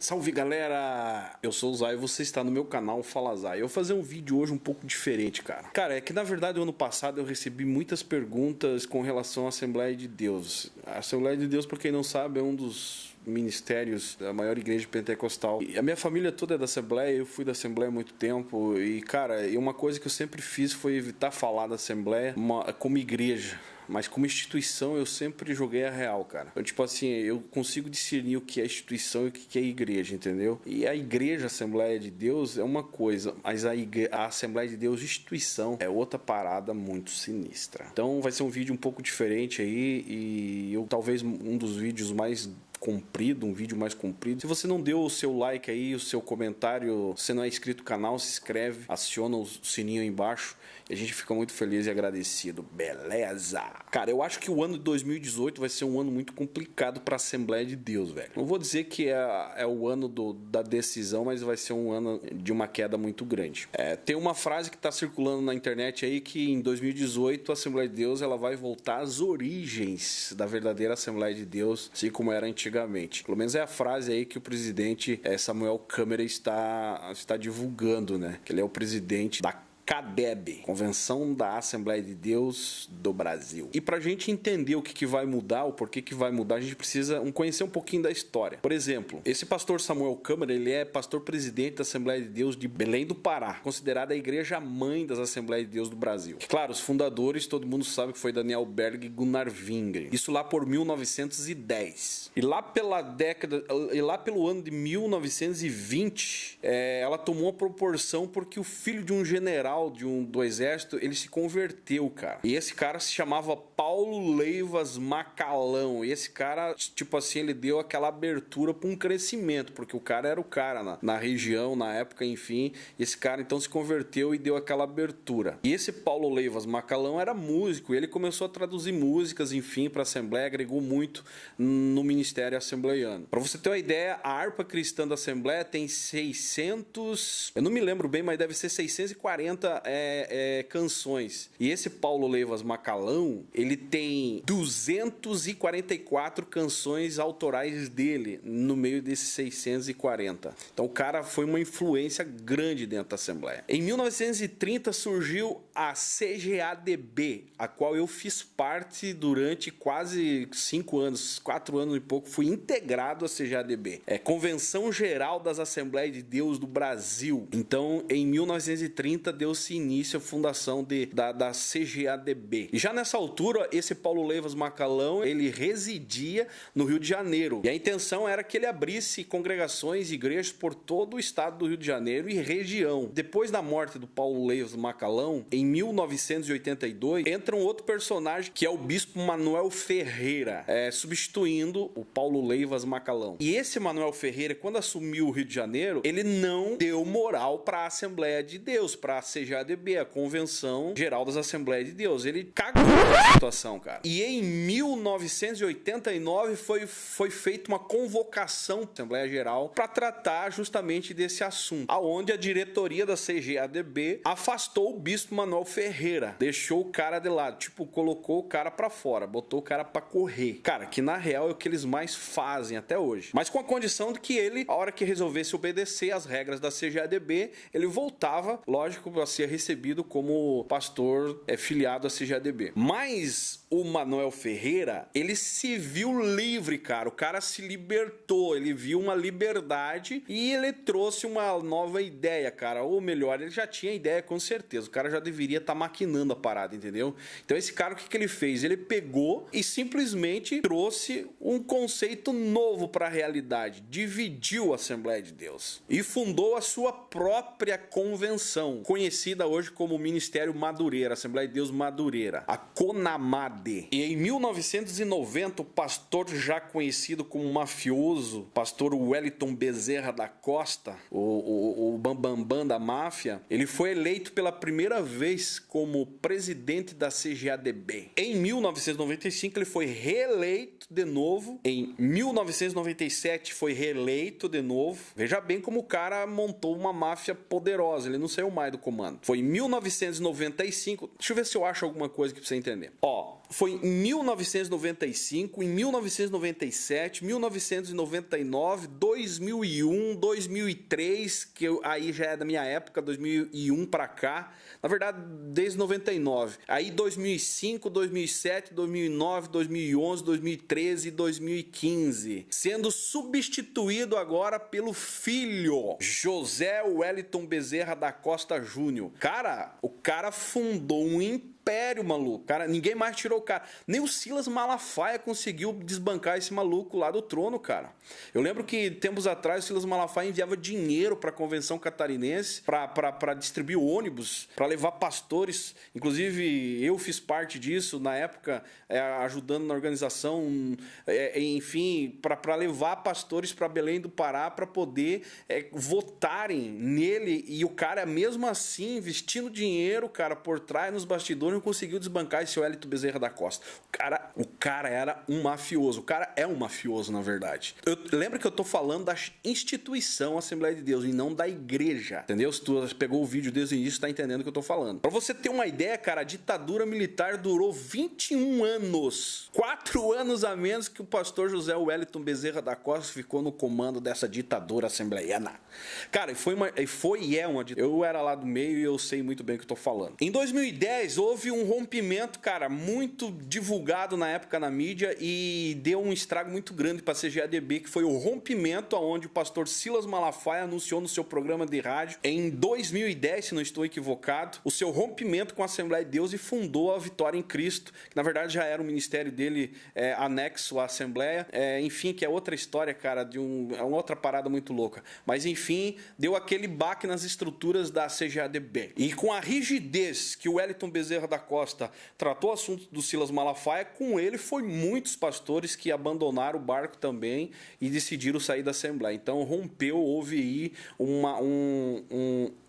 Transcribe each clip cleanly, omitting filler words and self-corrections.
Salve galera, eu sou o Zay e você está no meu canal Fala Zay. Eu vou fazer um vídeo hoje um pouco diferente, cara. Cara, é que na verdade o ano passado eu recebi muitas perguntas com relação à Assembleia de Deus. A Assembleia de Deus, por quem não sabe, é um dos ministérios da maior igreja pentecostal. E a minha família toda é da Assembleia, eu fui da Assembleia há muito tempo. E cara, uma coisa que eu sempre fiz foi evitar falar da Assembleia como igreja. Mas como instituição eu sempre joguei a real, cara. Então, tipo assim, eu consigo discernir o que é instituição e o que é igreja, entendeu? E a igreja, a Assembleia de Deus, é uma coisa, mas a Assembleia de Deus, instituição, é outra parada muito sinistra. Então vai ser um vídeo um pouco diferente aí e eu talvez um dos vídeos mais comprido, um vídeo mais comprido. Se você não deu o seu like aí, o seu comentário, se não é inscrito no canal, se inscreve, aciona o sininho aí embaixo e a gente fica muito feliz e agradecido. Beleza? Cara, eu acho que o ano de 2018 vai ser um ano muito complicado para a Assembleia de Deus, velho. Não vou dizer que é o ano da decisão, mas vai ser um ano de uma queda muito grande. Tem uma frase que está circulando na internet aí que em 2018 a Assembleia de Deus ela vai voltar às origens da verdadeira Assembleia de Deus, assim como era antigamente. Pelo menos é a frase aí que o presidente Samuel Câmara está divulgando, né? Que ele é o presidente da CADEB, Convenção da Assembleia de Deus do Brasil. E pra gente entender o que vai mudar, o porquê que vai mudar, a gente precisa conhecer um pouquinho da história. Por exemplo, esse pastor Samuel Câmara, ele é pastor presidente da Assembleia de Deus de Belém do Pará, considerada a igreja mãe das Assembleias de Deus do Brasil. Claro, os fundadores, todo mundo sabe que foi Daniel Berg e Gunnar Wingren. Isso lá por 1910. E lá pelo ano de 1920, ela tomou uma proporção porque o filho de um general do exército, ele se converteu, cara. E esse cara se chamava Paulo Leivas Macalão. E esse cara, tipo assim, ele deu aquela abertura para um crescimento, porque o cara era o cara na região, na época, enfim. E esse cara então se converteu e deu aquela abertura. E esse Paulo Leivas Macalão era músico, e ele começou a traduzir músicas, enfim, para a Assembleia, agregou muito no ministério assembleiano. Para você ter uma ideia, a harpa cristã da Assembleia tem 600, eu não me lembro bem, mas deve ser 640 canções. E esse Paulo Leivas Macalão, ele tem 244 canções autorais dele no meio desses 640. Então o cara foi uma influência grande dentro da Assembleia. Em 1930 surgiu a CGADB, a qual eu fiz parte durante quase 5 anos, 4 anos e pouco, fui integrado à CGADB. Convenção Geral das Assembleias de Deus do Brasil. Então, em 1930 deu-se início à fundação da CGADB. E já nessa altura, esse Paulo Leivas Macalão, ele residia no Rio de Janeiro. E a intenção era que ele abrisse congregações e igrejas por todo o estado do Rio de Janeiro e região. Depois da morte do Paulo Leivas Macalão, em 1982, entra um outro personagem que é o bispo Manuel Ferreira, substituindo o Paulo Leivas Macalão. E esse Manuel Ferreira, quando assumiu o Rio de Janeiro, ele não deu moral para a Assembleia de Deus, para a CGADB, a Convenção Geral das Assembleias de Deus. Ele cagou a situação, cara. E em 1989 foi feita uma convocação da Assembleia Geral para tratar justamente desse assunto, aonde a diretoria da CGADB afastou o bispo Manuel Ferreira, deixou o cara de lado, tipo, colocou o cara para fora, botou o cara para correr. Cara, que na real é o que eles mais fazem até hoje. Mas com a condição de que ele, a hora que resolvesse obedecer às regras da CGADB, ele voltava, lógico, a ser recebido como pastor filiado à CGADB. Mas o Manuel Ferreira, ele se viu livre, cara. O cara se libertou, ele viu uma liberdade e ele trouxe uma nova ideia, cara. Ou melhor, ele já tinha ideia com certeza. O cara já deveria estar maquinando a parada, entendeu? Então esse cara, o que ele fez? Ele pegou e simplesmente trouxe um conceito novo para a realidade. Dividiu a Assembleia de Deus e fundou a sua própria convenção, conhecida hoje como Ministério Madureira, Assembleia de Deus Madureira, a CONAMAD. E em 1990, o pastor já conhecido como mafioso, pastor Wellington Bezerra da Costa, o Bambambam da máfia, ele foi eleito pela primeira vez como presidente da CGADB. Em 1995, ele foi reeleito de novo. Em 1997, foi reeleito de novo. Veja bem como o cara montou uma máfia poderosa, ele não saiu mais do comando. Foi em 1995, deixa eu ver se eu acho alguma coisa que pra você entender. Ó, Foi em 1995, em 1997, 1999, 2001, 2003, que aí já é da minha época, 2001 para cá. Na verdade, desde 99. Aí 2005, 2007, 2009, 2011, 2013 e 2015. Sendo substituído agora pelo filho, José Wellington Bezerra da Costa Júnior. Cara, o cara fundou um império, maluco. Cara, ninguém mais tirou o cara. Nem o Silas Malafaia conseguiu desbancar esse maluco lá do trono, cara. Eu lembro que tempos atrás o Silas Malafaia enviava dinheiro para a Convenção Catarinense para distribuir ônibus, para levar pastores. Inclusive, eu fiz parte disso na época, ajudando na organização, enfim, para levar pastores para Belém do Pará para poder votarem nele. E o cara, mesmo assim, investindo dinheiro, cara, por trás nos bastidores, não conseguiu desbancar esse Wellington Bezerra da Costa. O cara era um mafioso. O cara é um mafioso, na verdade. Lembra que eu tô falando da instituição Assembleia de Deus e não da igreja. Entendeu? Se tu pegou o vídeo desde o início, tá entendendo o que eu tô falando. Pra você ter uma ideia, cara, a ditadura militar durou 21 anos. 4 anos a menos que o pastor José Wellington Bezerra da Costa ficou no comando dessa ditadura assembleiana. Cara, foi e é uma ditadura. Eu era lá do meio e eu sei muito bem o que eu tô falando. Em 2010, houve um rompimento, cara, muito divulgado na época na mídia e deu um estrago muito grande para a CGADB, que foi o rompimento onde o pastor Silas Malafaia anunciou no seu programa de rádio em 2010, se não estou equivocado, o seu rompimento com a Assembleia de Deus e fundou a Vitória em Cristo, que na verdade já era um ministério dele anexo à Assembleia, enfim, que é outra história, cara, é uma outra parada muito louca. Mas enfim, deu aquele baque nas estruturas da CGADB. E com a rigidez que o Wellington Bezerra da Costa tratou o assunto do Silas Malafaia, com ele foi muitos pastores que abandonaram o barco também e decidiram sair da Assembleia. Então houve aí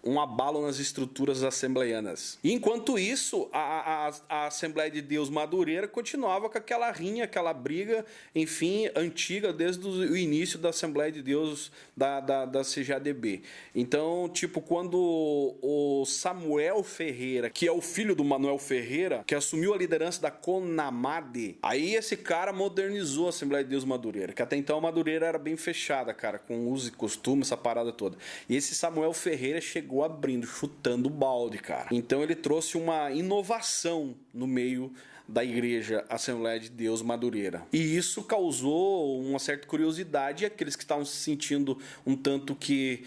um abalo nas estruturas assembleianas. E enquanto isso, a Assembleia de Deus Madureira continuava com aquela rinha, aquela briga, enfim, antiga desde o início da Assembleia de Deus da CGADB. Então, tipo, quando o Samuel Ferreira, que é o filho do Manuel Ferreira, que assumiu a liderança da CONAMADE, aí esse cara modernizou a Assembleia de Deus Madureira, que até então a Madureira era bem fechada, cara, com uso e costume, essa parada toda. E esse Samuel Ferreira chegou abrindo, chutando o balde, cara. Então ele trouxe uma inovação no meio da igreja Assembleia de Deus Madureira. E isso causou uma certa curiosidade, e aqueles que estavam se sentindo um tanto que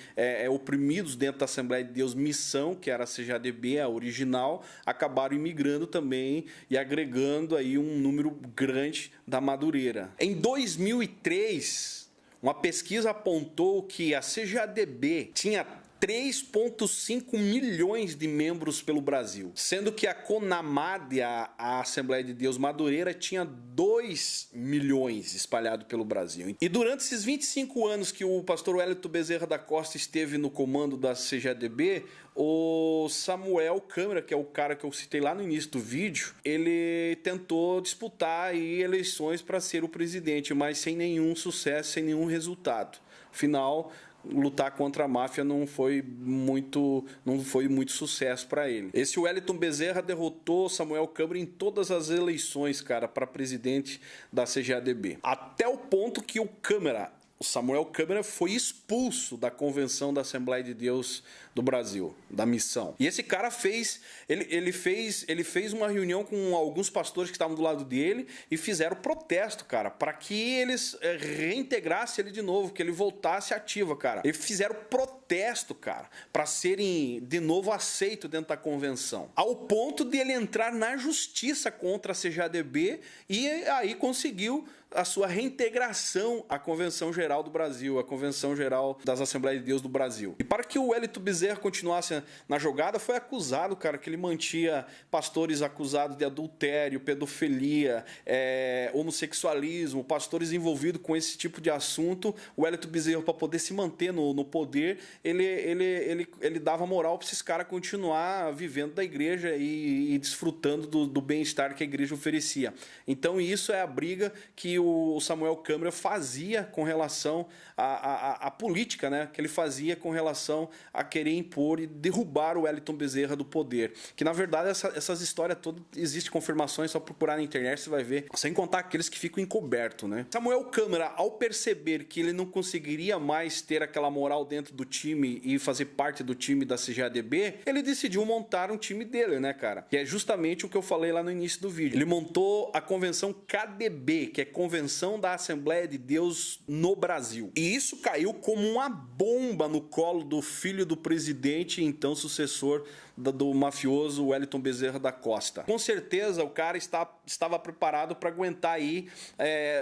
oprimidos dentro da Assembleia de Deus Missão, que era a CGADB, a original, acabaram imigrando também e agregando aí um número grande da Madureira. Em 2003, uma pesquisa apontou que a CGADB tinha 3,5 milhões de membros pelo Brasil, sendo que a CONAMADE, a Assembleia de Deus Madureira, tinha 2 milhões espalhados pelo Brasil. E durante esses 25 anos que o pastor Wellington Bezerra da Costa esteve no comando da CGADB, o Samuel Câmara, que é o cara que eu citei lá no início do vídeo, ele tentou disputar aí eleições para ser o presidente, mas sem nenhum sucesso, sem nenhum resultado. Afinal, lutar contra a máfia não foi muito sucesso para ele. Esse Wellington Bezerra derrotou Samuel Câmara em todas as eleições, cara, para presidente da CGADB. Até o ponto que o Samuel Câmara foi expulso da Convenção da Assembleia de Deus do Brasil, da missão. E esse cara fez uma reunião com alguns pastores que estavam do lado dele e fizeram protesto, cara, para que eles reintegrassem ele de novo, que ele voltasse ativo, cara. Eles fizeram protesto, cara, para serem de novo aceitos dentro da convenção. Ao ponto de ele entrar na justiça contra a CGADB e aí conseguiu a sua reintegração à Convenção Geral do Brasil, à Convenção Geral das Assembleias de Deus do Brasil. E para que o Wellington Bezerra continuasse na jogada, foi acusado, cara, que ele mantinha pastores acusados de adultério, pedofilia, homossexualismo, pastores envolvidos com esse tipo de assunto. O Wellington Bezerra, para poder se manter no poder, ele dava moral para esses caras continuar vivendo da igreja e desfrutando do bem-estar que a igreja oferecia. Então isso é a briga que o Samuel Câmara fazia com relação à política, né? Que ele fazia com relação a querer impor e derrubar o Wellington Bezerra do poder. Que, na verdade, essas histórias todas, existem confirmações, só procurar na internet você vai ver. Sem contar aqueles que ficam encobertos, né? Samuel Câmara, ao perceber que ele não conseguiria mais ter aquela moral dentro do time e fazer parte do time da CGADB, ele decidiu montar um time dele, né, cara? Que é justamente o que eu falei lá no início do vídeo. Ele montou a convenção KDB, que é Convenção da Assembleia de Deus no Brasil. E isso caiu como uma bomba no colo do filho do presidente e então sucessor do mafioso Wellington Bezerra da Costa. Com certeza o cara estava preparado para aguentar aí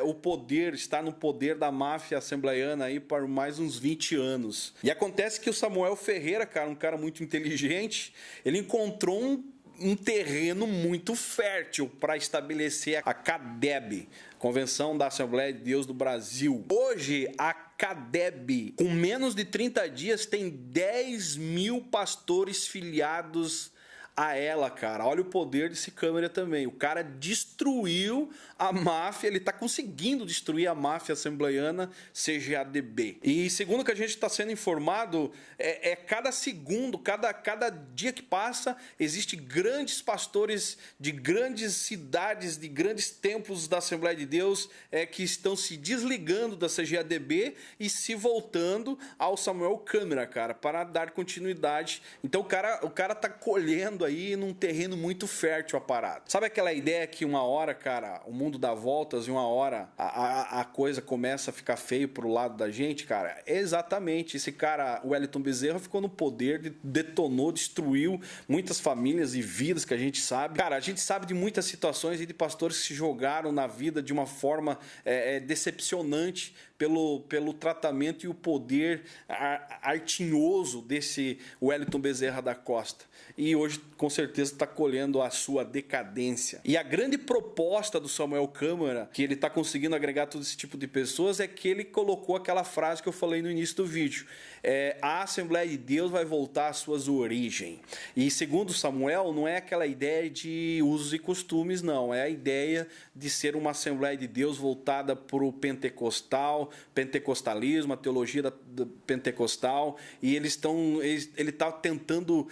o poder, estar no poder da máfia assembleiana aí por mais uns 20 anos. E acontece que o Samuel Ferreira, cara, um cara muito inteligente, ele encontrou um terreno muito fértil para estabelecer a CADEB, Convenção da Assembleia de Deus do Brasil. Hoje, a CADEB, com menos de 30 dias, tem 10 mil pastores filiados a ela, cara. Olha o poder desse Câmara também. O cara destruiu a máfia, ele tá conseguindo destruir a máfia assembleiana CGADB. E segundo que a gente está sendo informado, cada segundo, cada dia que passa, existe grandes pastores de grandes cidades, de grandes templos da Assembleia de Deus que estão se desligando da CGADB e se voltando ao Samuel Câmara, cara, para dar continuidade. Então o cara tá colhendo aí num terreno muito fértil a parada. Sabe aquela ideia que uma hora, cara, o mundo dá voltas e uma hora a coisa começa a ficar feio pro lado da gente, cara? Exatamente. Esse cara, o Wellington Bezerra, ficou no poder, detonou, destruiu muitas famílias e vidas que a gente sabe. Cara, a gente sabe de muitas situações e de pastores que se jogaram na vida de uma forma decepcionante pelo tratamento e o poder artinhoso desse Wellington Bezerra da Costa. E hoje, com certeza, está colhendo a sua decadência. E a grande proposta do Samuel Câmara, que ele está conseguindo agregar todo esse tipo de pessoas, é que ele colocou aquela frase que eu falei no início do vídeo. A Assembleia de Deus vai voltar às suas origens. E segundo Samuel, não é aquela ideia de usos e costumes, não. É a ideia de ser uma Assembleia de Deus voltada para o pentecostalismo, a teologia da pentecostal. E ele está tentando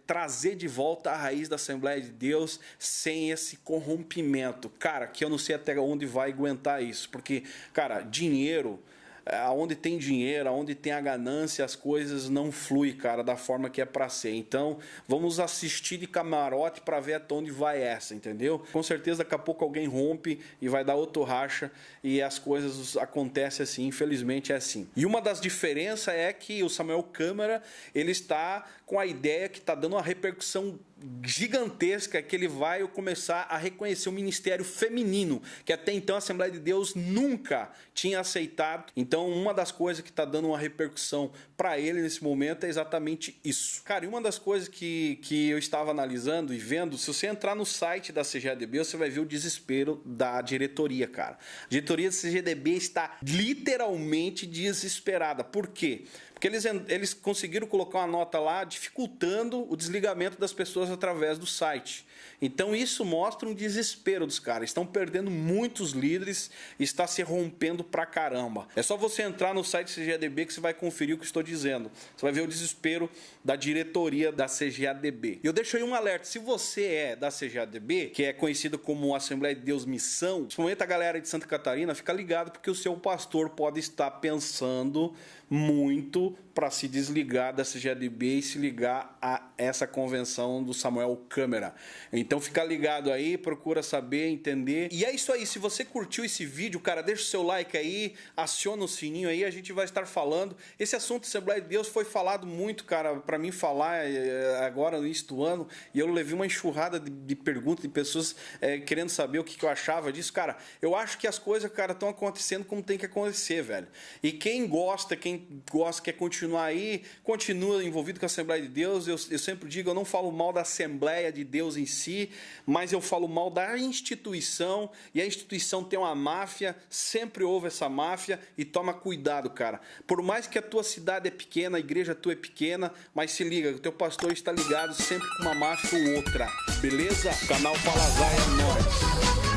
trazer de volta a raiz da Assembleia de Deus sem esse corrompimento. Cara, que eu não sei até onde vai aguentar isso. Porque, cara, dinheiro... Aonde tem dinheiro, aonde tem a ganância, as coisas não fluem, cara, da forma que é para ser. Então, vamos assistir de camarote para ver até onde vai essa, entendeu? Com certeza, daqui a pouco alguém rompe e vai dar outro racha e as coisas acontecem assim, infelizmente é assim. E uma das diferenças é que o Samuel Câmara, ele está com a ideia que está dando uma repercussão gigantesca, que ele vai começar a reconhecer o ministério feminino, que até então a Assembleia de Deus nunca tinha aceitado. Então, uma das coisas que está dando uma repercussão para ele nesse momento é exatamente isso. Cara, e uma das coisas que eu estava analisando e vendo, se você entrar no site da CGADB, você vai ver o desespero da diretoria, cara. A diretoria da CGADB está literalmente desesperada. Por quê? Porque eles conseguiram colocar uma nota lá dificultando o desligamento das pessoas através do site. Então isso mostra um desespero dos caras. Estão perdendo muitos líderes e está se rompendo pra caramba. É só você entrar no site CGADB que você vai conferir o que eu estou dizendo. Você vai ver o desespero da diretoria da CGADB. E eu deixo aí um alerta. Se você é da CGADB, que é conhecida como Assembleia de Deus Missão, principalmente a galera de Santa Catarina, fica ligado porque o seu pastor pode estar pensando muito para se desligar da CGADB e se ligar a essa convenção do Samuel Câmara. Então fica ligado aí, procura saber, entender. E é isso aí, se você curtiu esse vídeo, cara, deixa o seu like aí, aciona o sininho aí, a gente vai estar falando. Esse assunto Assembleia de Deus foi falado muito, cara, para mim falar agora no início do ano, e eu levei uma enxurrada de perguntas de pessoas querendo saber o que eu achava disso. Cara, eu acho que as coisas, cara, estão acontecendo como tem que acontecer, velho. E quem gosta, quer continuar aí, continua envolvido com a Assembleia de Deus. Eu sempre digo, eu não falo mal da Assembleia de Deus em si, mas eu falo mal da instituição, e a instituição tem uma máfia, sempre houve essa máfia, e toma cuidado, cara. Por mais que a tua cidade é pequena, a igreja tua é pequena, mas se liga, o teu pastor está ligado sempre com uma máfia ou outra, beleza? O canal Fala Zay é nóis.